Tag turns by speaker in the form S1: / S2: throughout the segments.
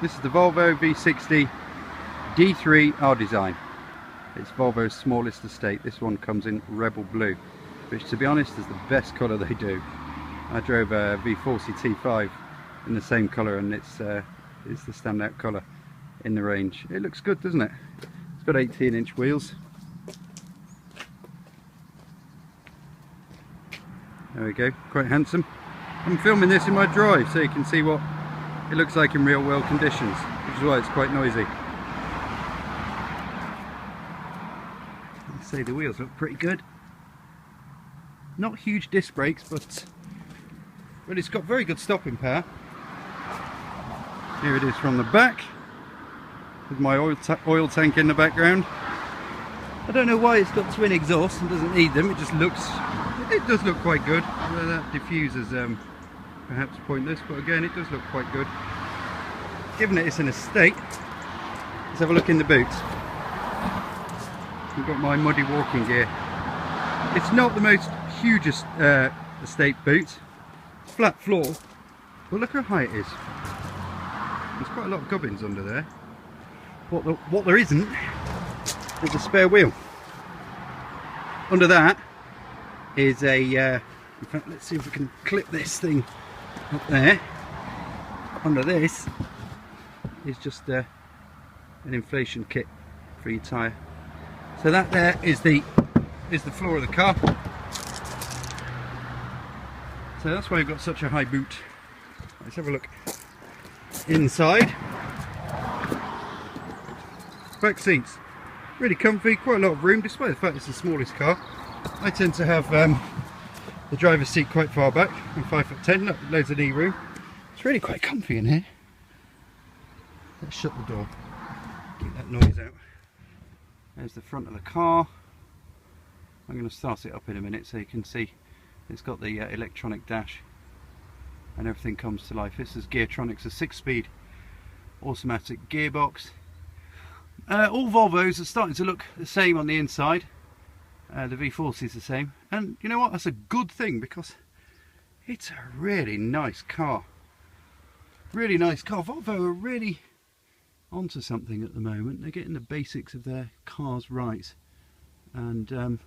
S1: This is the Volvo V60 D3 R-Design. It's Volvo's smallest estate. This one comes in Rebel Blue, which to be honest is the best colour they do. I drove a V60 T5 in the same colour, and it's the standout colour in the range. It looks good, doesn't it? It's got 18-inch wheels. There we go, quite handsome. I'm filming this in my drive so you can see what it looks like in real world conditions, which is why it's quite noisy. I'd say the wheels look pretty good. Not huge disc brakes, but it's got very good stopping power. Here it is from the back, with my oil tank in the background. I don't know why it's got twin exhausts and doesn't need them. It does look quite good. That diffuser's perhaps pointless, but again it does look quite good. Given it it's an estate, let's have a look in the boots. I've got my muddy walking gear. It's not the most hugest estate boot. It's flat floor, but look how high it is. There's quite a lot of gubbins under there. What there isn't is a spare wheel. Under that is a, in fact let's see if we can clip this thing up there. Under this is just an inflation kit for your tyre. So that there is the floor of the car. So that's why you've got such a high boot. Let's have a look inside. Back seats, really comfy, quite a lot of room despite the fact it's the smallest car. I tend to have the driver's seat quite far back. I'm 5'10", loads of knee room. It's really quite comfy in here. Let's shut the door, keep that noise out. There's the front of the car. I'm going to start it up in a minute so you can see it's got the electronic dash and everything comes to life. This is Geartronics, a 6-speed automatic gearbox. All Volvos are starting to look the same on the inside. The V40 is the same, and you know what, that's a good thing because it's a really nice car. Really nice car. Volvo are really onto something at the moment. They're getting the basics of their cars right, and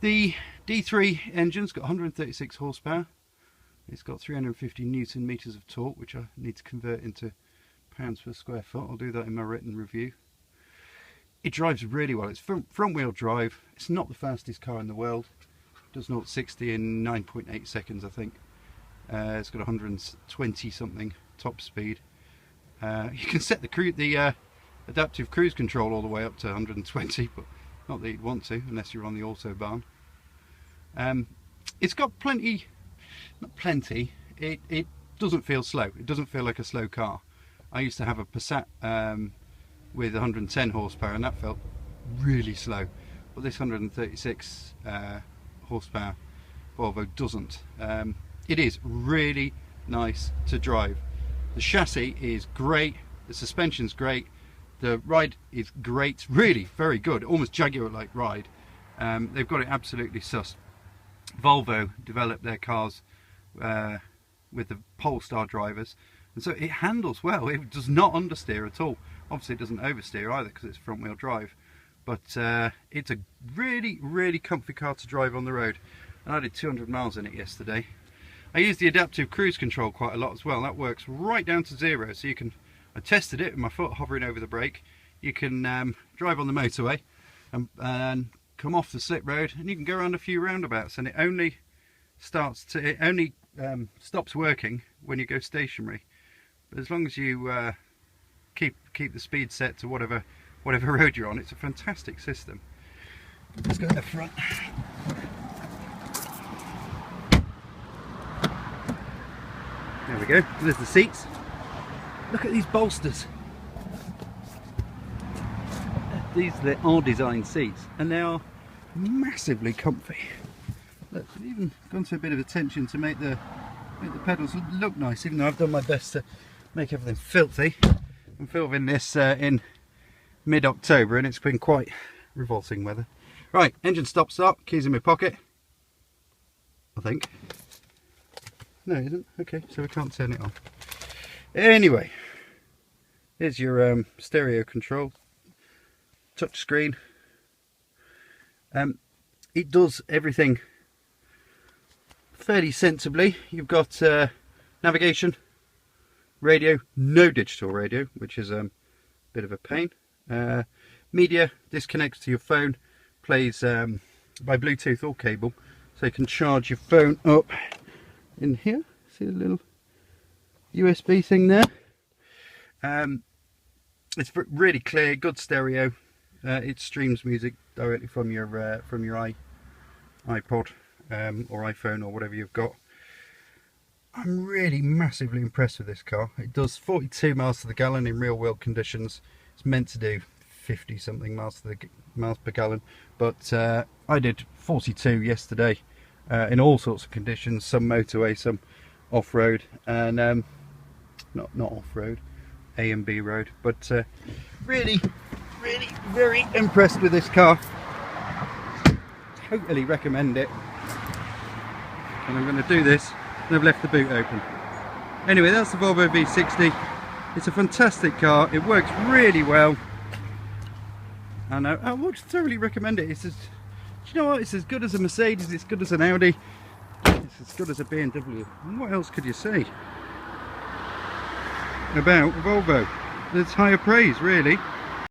S1: the D3 engine's got 136 horsepower. It's got 350 Newton meters of torque, which I need to convert into pounds per square foot. I'll do that in my written review. It drives really well. It's front wheel drive. It's not the fastest car in the world. It does 0 to 60 in 9.8 seconds, I think. It's got 120 something top speed. You can set the adaptive cruise control all the way up to 120, but not that you'd want to unless you're on the autobahn. It's got plenty, not plenty. It doesn't feel slow. It doesn't feel like a slow car. I used to have a Passat with 110 horsepower and that felt really slow, but this 136 horsepower Volvo doesn't. It is really nice to drive. The chassis is great, the suspension's great, the ride is great, really very good, almost Jaguar-like ride. They've got it absolutely sussed. Volvo developed their cars with the Polestar drivers, and so it handles well. It does not understeer at all. Obviously it doesn't oversteer either because it's front wheel drive, but it's a really comfy car to drive on the road, and I did 200 miles in it yesterday. I use the adaptive cruise control quite a lot as well. That works right down to 0, so you can, I tested it with my foot hovering over the brake. You can drive on the motorway and come off the slip road, and you can go around a few roundabouts, and it only stops working when you go stationary. But as long as you keep the speed set to whatever road you're on, it's a fantastic system. Let's go to the front. There we go, there's the seats. Look at these bolsters. These are the R-Design seats, and they are massively comfy. Look, I've even gone to a bit of attention to make the pedals look nice, even though I've done my best to make everything filthy. I'm filming this in mid-October and it's been quite revolting weather. Right, engine stop, keys in my pocket, I think. No, it isn't. Okay, so we can't turn it on. Anyway, Here's your stereo control, touch screen. It does everything fairly sensibly. You've got navigation, radio, no digital radio, which is a bit of a pain. Media disconnects to your phone, plays by Bluetooth or cable, so you can charge your phone up in here. See the little USB thing there? It's really clear, good stereo. It streams music directly from your iPod or iPhone or whatever you've got. I'm really massively impressed with this car. It does 42 miles to the gallon in real world conditions. It's meant to do 50 something miles per gallon, but I did 42 yesterday in all sorts of conditions, some motorway, some off-road, and not off-road, A and B road, but really very impressed with this car. Totally recommend it. And I'm going to do this, and I've left the boot open. Anyway, that's the Volvo V60. It's a fantastic car. It works really well, and I would thoroughly recommend it. Do you know what? It's as good as a Mercedes. It's good as an Audi. It's as good as a BMW. And what else could you say about Volvo? There's higher praise, really.